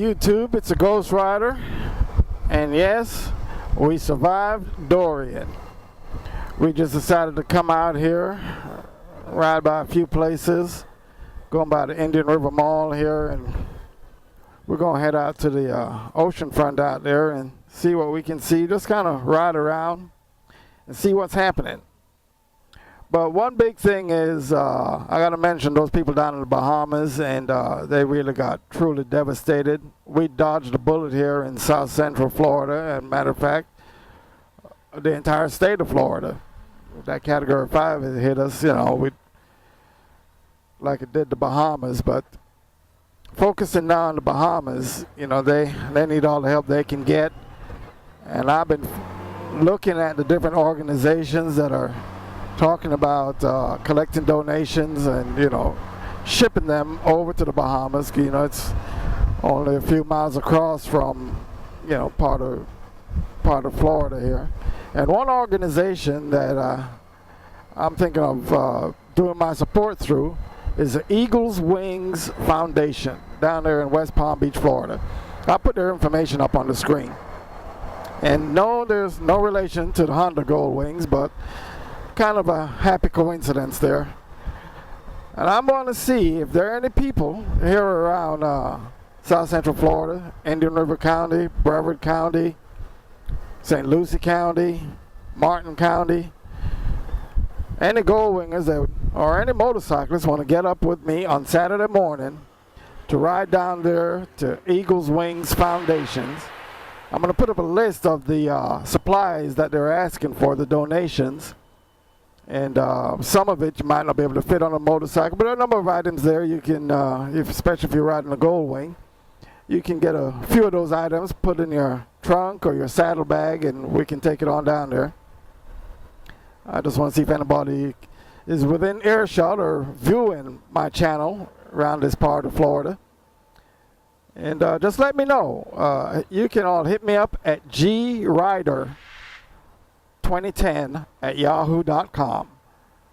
YouTube, it's a Ghost Rider, and yes, we survived Dorian. We just decided to come out here, ride by a few places, going by the Indian River Mall here, and we're going to head out to the ocean front out there and see what we can see, just kind of ride around and see what's happening. But one big thing is, I got to mention those people down in the Bahamas, and they really got truly devastated. We dodged a bullet here in South Central Florida, as a matter of fact, the entire state of Florida. That Category 5 has hit us, you know, like it did the Bahamas, but focusing now on the Bahamas, you know, they need all the help they can get. And I've been looking at the different organizations that are talking about collecting donations and, you know, shipping them over to the Bahamas. You know, it's only a few miles across from, you know, part of Florida here. And one organization that I'm thinking of doing my support through is the Eagles Wings Foundation down there in West Palm Beach, Florida. I'll put their information up on the screen. And no, there's no relation to the Honda Gold Wings, but kind of a happy coincidence there. And I'm going to see if there are any people here around South Central Florida, Indian River County, Brevard County, St. Lucie County, Martin County, any gold wingers that, or any motorcyclists want to get up with me on Saturday morning to ride down there to Eagles Wings Foundations. I'm going to put up a list of the supplies that they're asking for, the donations. And some of it you might not be able to fit on a motorcycle, but there are a number of items there you can, especially if you're riding a gold wing, you can get a few of those items, put in your trunk or your saddlebag, and we can take it on down there. I just want to see if anybody is within earshot or viewing my channel around this part of Florida. And just let me know. You can all hit me up at grider2010@yahoo.com.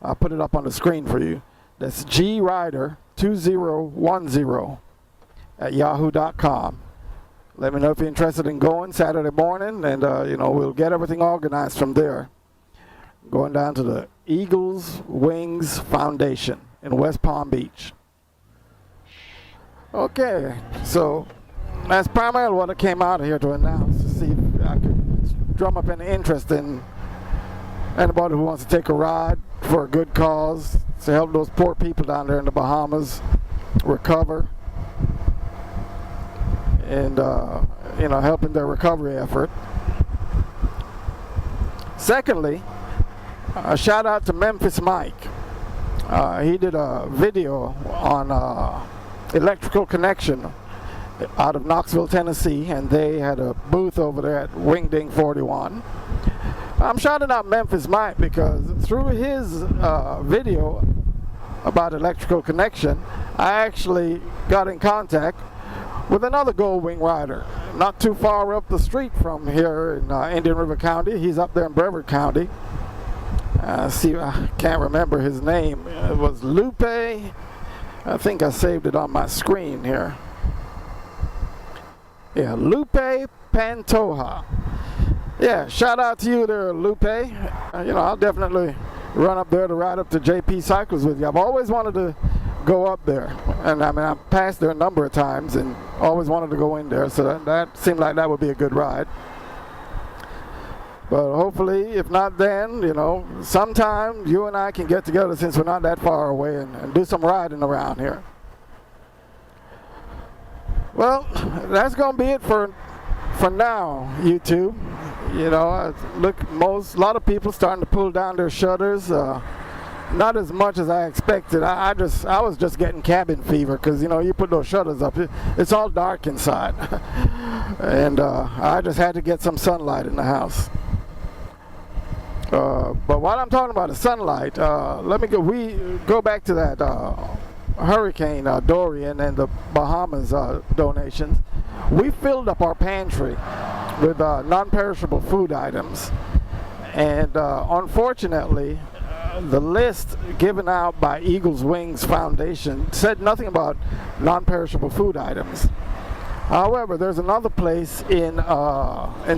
I'll put it up on the screen for you. That's grider2010@yahoo.com. Let me know if you're interested in going Saturday morning, and you know, we'll get everything organized from there. Going down to the Eagles Wings Foundation in West Palm Beach. Okay, so that's primarily what I came out of here to announce, to see if I could drum up any interest in anybody who wants to take a ride for a good cause to help those poor people down there in the Bahamas recover, and you know, helping their recovery effort. Secondly, a shout out to Memphis Mike. He did a video on electrical connection out of Knoxville, Tennessee, and they had a booth over there at Wingding 41. I'm shouting out Memphis Mike because through his video about electrical connection, I actually got in contact with another gold wing rider not too far up the street from here in Indian River County. He's up there in Brevard County. See, I can't remember his name. It was Lupe. I think I saved it on my screen here. Yeah, Lupe Pantoja. Yeah, shout out to you there, Lupe. You know, I'll definitely run up there to ride up to JP Cycles with you. I've always wanted to go up there, and I mean, I've passed there a number of times and always wanted to go in there, so that seemed like that would be a good ride. But hopefully, if not then, you know, sometime you and I can get together, since we're not that far away, and do some riding around here. Well, that's going to be it for now, YouTube. You know, look, a lot of people starting to pull down their shutters. Not as much as I expected. I was just getting cabin fever, because, you know, you put those shutters up, it's all dark inside. And I just had to get some sunlight in the house. But while I'm talking about the sunlight, we go back to that Hurricane Dorian and the Bahamas donations. We filled up our pantry with non-perishable food items, and unfortunately, the list given out by Eagles Wings Foundation said nothing about non-perishable food items. However, there's another place in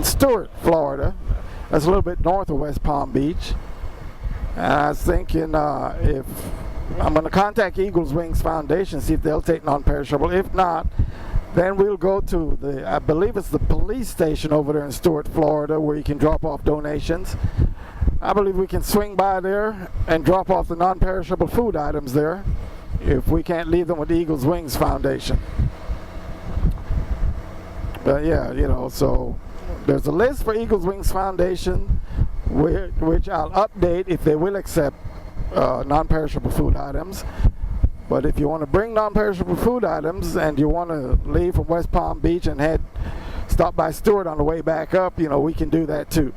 Stewart, Florida. That's a little bit north of West Palm Beach. And I was thinking if I'm going to contact Eagles Wings Foundation, see if they'll take non-perishable. If not, then we'll go to I believe it's the police station over there in Stewart, Florida, where you can drop off donations. I believe we can swing by there and drop off the non-perishable food items there if we can't leave them with the Eagles Wings Foundation. But yeah, you know, so there's a list for Eagles Wings Foundation, which I'll update if they will accept non-perishable food items. But if you want to bring non-perishable food items and you want to leave from West Palm Beach and stop by Stewart on the way back up, you know, we can do that too,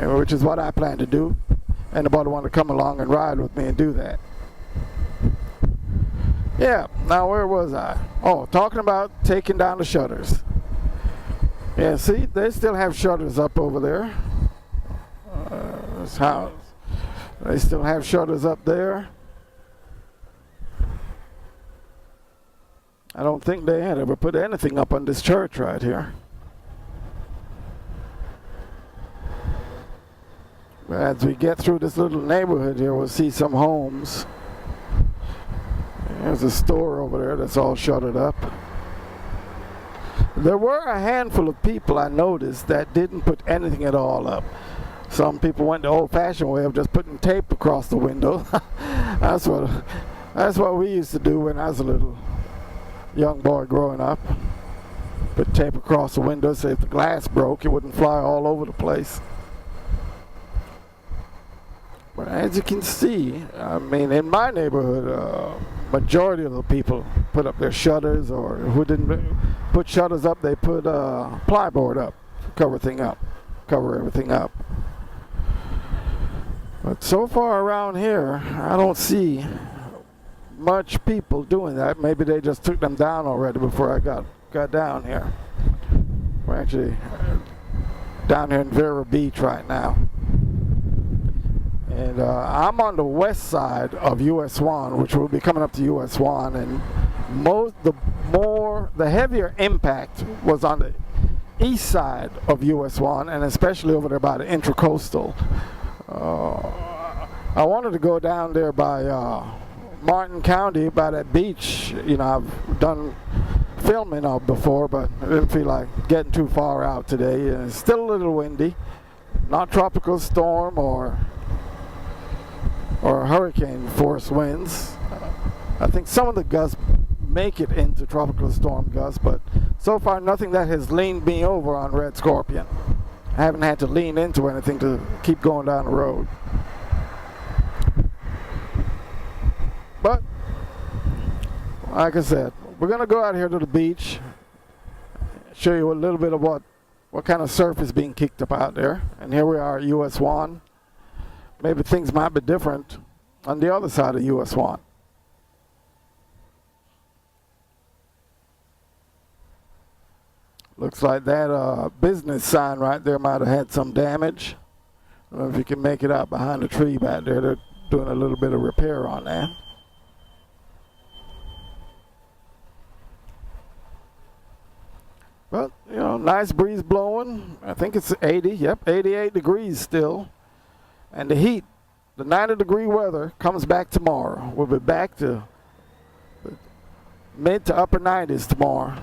which is what I plan to do. Anybody want to come along and ride with me and do that? Yeah, now where was I? Oh, talking about taking down the shutters. Yeah, see, they still have shutters up over there. This house. They still have shutters up there. I don't think they had ever put anything up on this church right here. But as we get through this little neighborhood here, we'll see some homes. There's a store over there that's all shuttered up. There were a handful of people I noticed that didn't put anything at all up. Some people went the old-fashioned way of just putting tape across the window. That's what we used to do when I was a little young boy growing up. Put tape across the window so if the glass broke, it wouldn't fly all over the place. But as you can see, I mean, in my neighborhood, majority of the people put up their shutters, or who didn't put shutters up, they put plyboard up, cover everything up. But so far around here, I don't see much people doing that. Maybe they just took them down already before I got down here. We're actually down here in Vero Beach right now. And I'm on the west side of US 1, which will be coming up to US 1, and the heavier impact was on the east side of US 1, and especially over there by the Intracoastal. I wanted to go down there by Martin County, by that beach. You know, I've done filming of before, but I didn't feel like getting too far out today. It's still a little windy, not tropical storm or hurricane force winds. I think some of the gusts make it into tropical storm gusts, but so far nothing that has leaned me over on Red Scorpion. I haven't had to lean into anything to keep going down the road. But like I said, we're gonna go out here to the beach, show you a little bit of what kind of surf is being kicked up out there. And here we are at US 1. Maybe things might be different on the other side of US 1. Looks like that business sign right there might have had some damage. I don't know if you can make it out behind the tree back there. They're doing a little bit of repair on that. But, you know, nice breeze blowing. I think it's 88 degrees still. And the heat, the 90-degree weather comes back tomorrow. We'll be back to mid to upper 90s tomorrow.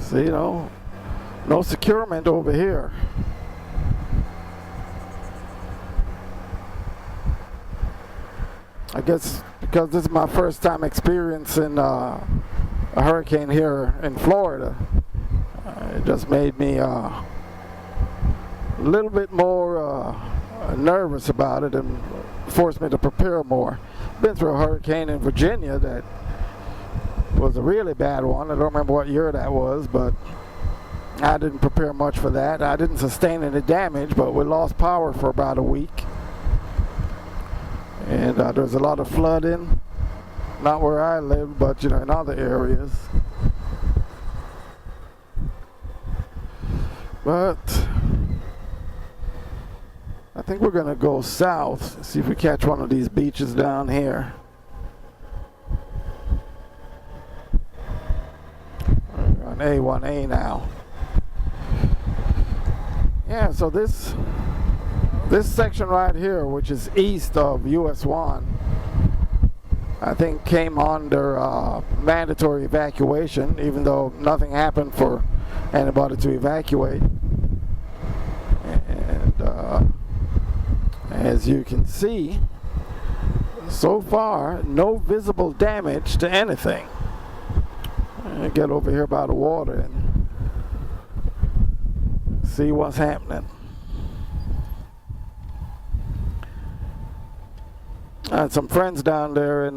See, no securement over here. I guess because this is my first time experiencing a hurricane here in Florida, it just made me a little bit more nervous about it and forced me to prepare more. Been through a hurricane in Virginia that was a really bad one. I don't remember what year that was, but I didn't prepare much for that. I didn't sustain any damage, but we lost power for about a week. And there's a lot of flooding, not where I live, but you know, in other areas. But I think we're gonna go south, see if we catch one of these beaches down here. A1A now. Yeah, so this section right here, which is east of US 1, I think came under mandatory evacuation, even though nothing happened for anybody to evacuate. And as you can see, so far, no visible damage to anything. I'll get over here by the water and see what's happening. I had some friends down there in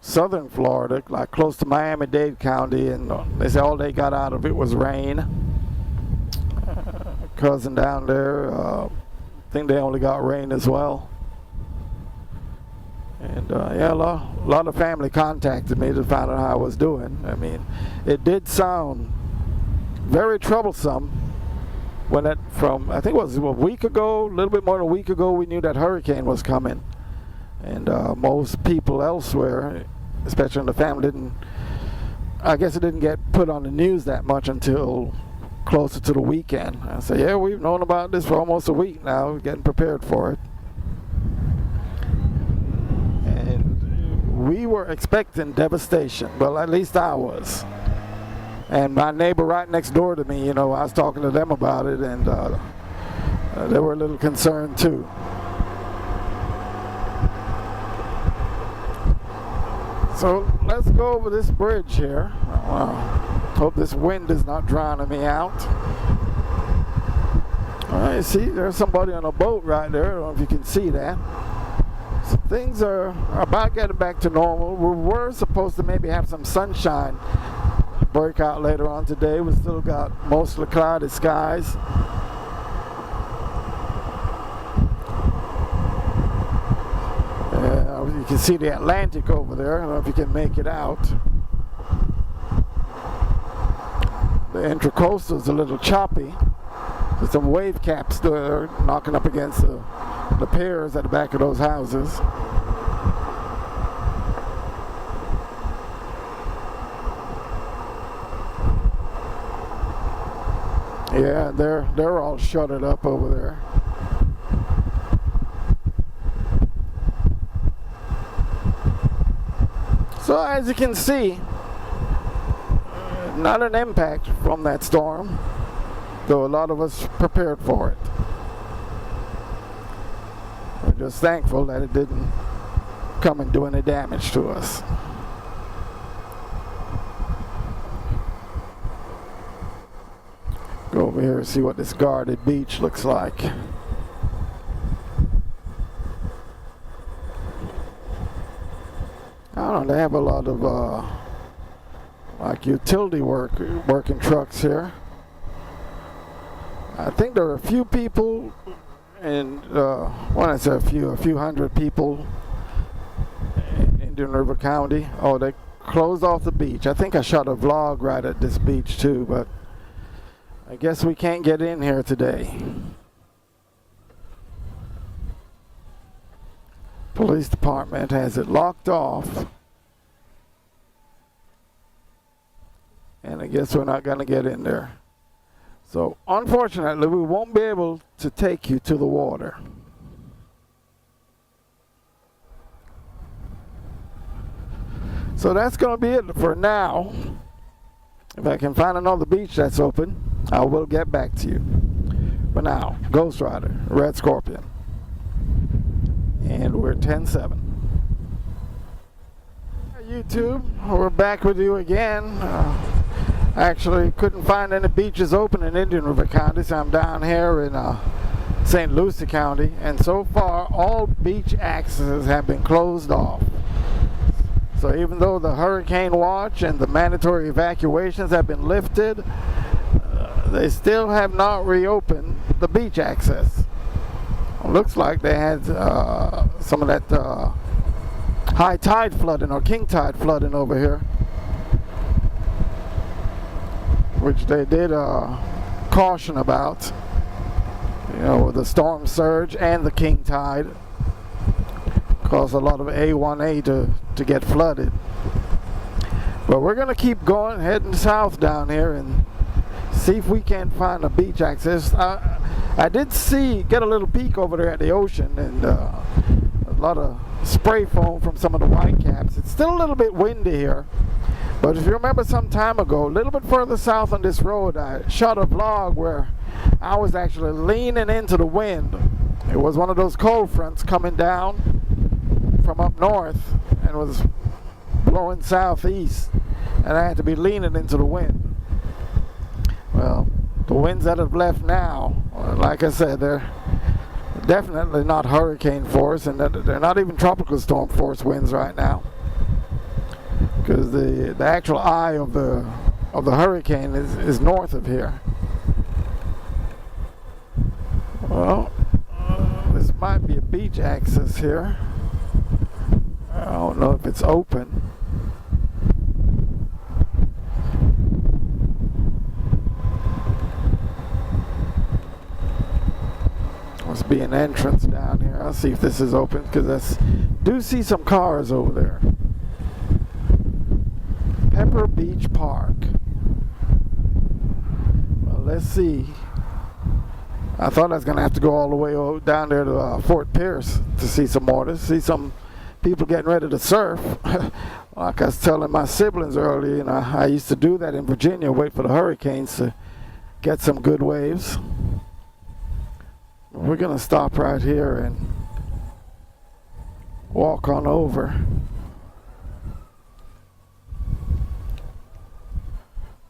southern Florida, like close to Miami-Dade County, and they said all they got out of it was rain. Cousin down there, I think they only got rain as well. And yeah, a lot of family contacted me to find out how I was doing. I mean, it did sound very troublesome when I think it was a week ago, a little bit more than a week ago, we knew that hurricane was coming. And most people elsewhere, especially in the family, I guess it didn't get put on the news that much until closer to the weekend. I said, yeah, we've known about this for almost a week now, we're getting prepared for it. And we were expecting devastation, well, at least I was. And my neighbor right next door to me, you know, I was talking to them about it, and they were a little concerned too. So let's go over this bridge here. Hope this wind is not drowning me out. All right, see, there's somebody on a boat right there. I don't know if you can see that. So things are about getting back to normal. We were supposed to maybe have some sunshine break out later on today. We still got mostly cloudy skies. You can see the Atlantic over there. I don't know if you can make it out. The intracoastal is a little choppy. There's some wave caps there knocking up against the piers at the back of those houses. Yeah, they're all shuttered up over there. So as you can see, not an impact from that storm, though a lot of us prepared for it. We're just thankful that it didn't come and do any damage to us. Go over here and see what this guarded beach looks like. I don't know, they have a lot of like utility working trucks here. I think there are a few people, and when I say a few hundred people in Indian River County. Oh, they closed off the beach. I think I shot a vlog right at this beach too, but I guess we can't get in here today. Police department has it locked off. And I guess we're not going to get in there. So unfortunately, we won't be able to take you to the water. So that's going to be it for now. If I can find another beach that's open, I will get back to you. For now, Ghost Rider, Red Scorpion. And we're 10-7. YouTube, we're back with you again. Actually, couldn't find any beaches open in Indian River County, so I'm down here in St. Lucie County, and so far all beach accesses have been closed off. So even though the hurricane watch and the mandatory evacuations have been lifted, they still have not reopened the beach access. It looks like they had some of that high tide flooding or king tide flooding over here, which they did caution about, you know, with the storm surge and the king tide caused a lot of A1A to get flooded. But we're going to keep going, heading south down here and see if we can't find a beach access. I did get a little peek over there at the ocean, and a lot of spray foam from some of the white caps. It's still a little bit windy here. But if you remember some time ago, a little bit further south on this road, I shot a vlog where I was actually leaning into the wind. It was one of those cold fronts coming down from up north and was blowing southeast, and I had to be leaning into the wind. Well, the winds that have left now, like I said, they're definitely not hurricane force, and they're not even tropical storm force winds right now, because the actual eye of the hurricane is north of here. Well, this might be a beach access here. I don't know if it's open. Must be an entrance down here. I'll see if this is open, because I do see some cars over there. Pepper Beach Park. Well, let's see. I thought I was going to have to go all the way down there to Fort Pierce to see some more. To see some people getting ready to surf. Like I was telling my siblings earlier, I used to do that in Virginia, wait for the hurricanes to get some good waves. We're going to stop right here and walk on over.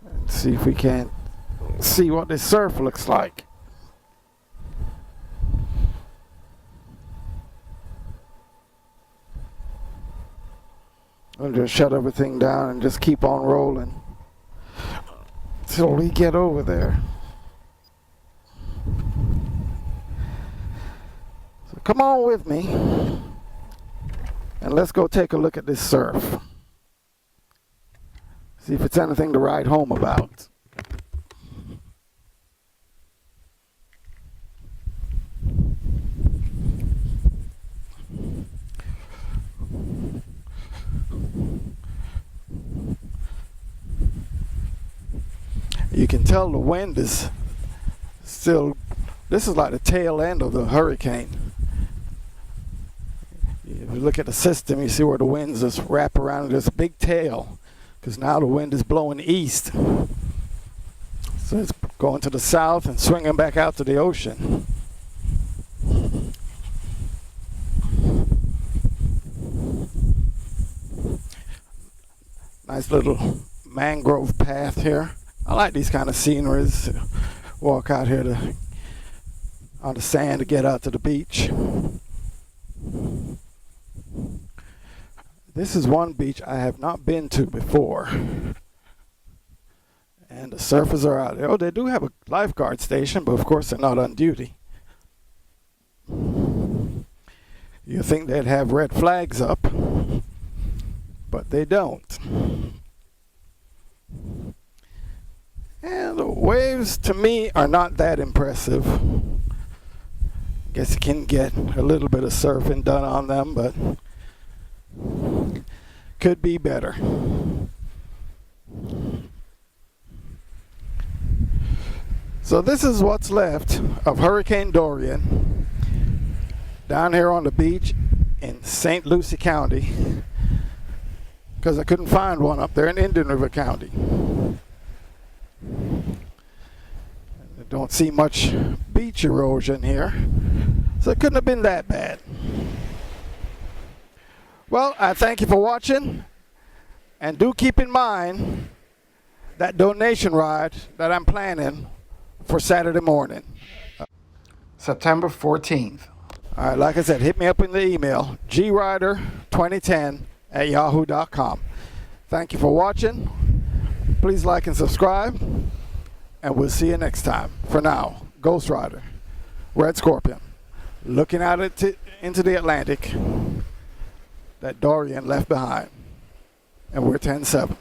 And see if we can't see what this surf looks like. I'll just shut everything down and just keep on rolling till we get over there. So come on with me and let's go take a look at this surf. See if it's anything to write home about. You can tell the wind is still, this is like the tail end of the hurricane. If you look at the system, you see where the winds just wrap around this big tail, because now the wind is blowing east. So it's going to the south and swinging back out to the ocean. Nice little mangrove path here. I like these kind of sceneries. Walk out here on the sand to get out to the beach. This is one beach I have not been to before. And the surfers are out there. Oh, they do have a lifeguard station, but of course they're not on duty. You think they'd have red flags up, but they don't. And the waves, to me, are not that impressive. Guess you can get a little bit of surfing done on them, but could be better. So this is what's left of Hurricane Dorian down here on the beach in St. Lucie County, because I couldn't find one up there in Indian River County. I don't see much beach erosion here, so it couldn't have been that bad. Well, I thank you for watching, and do keep in mind that donation ride that I'm planning for Saturday morning, September 14th. All right, like I said, hit me up in the email, grider2010@yahoo.com. Thank you for watching. Please like and subscribe, and we'll see you next time. For now, Ghost Rider, Red Scorpion, looking out into the Atlantic that Dorian left behind. And we're 10-7.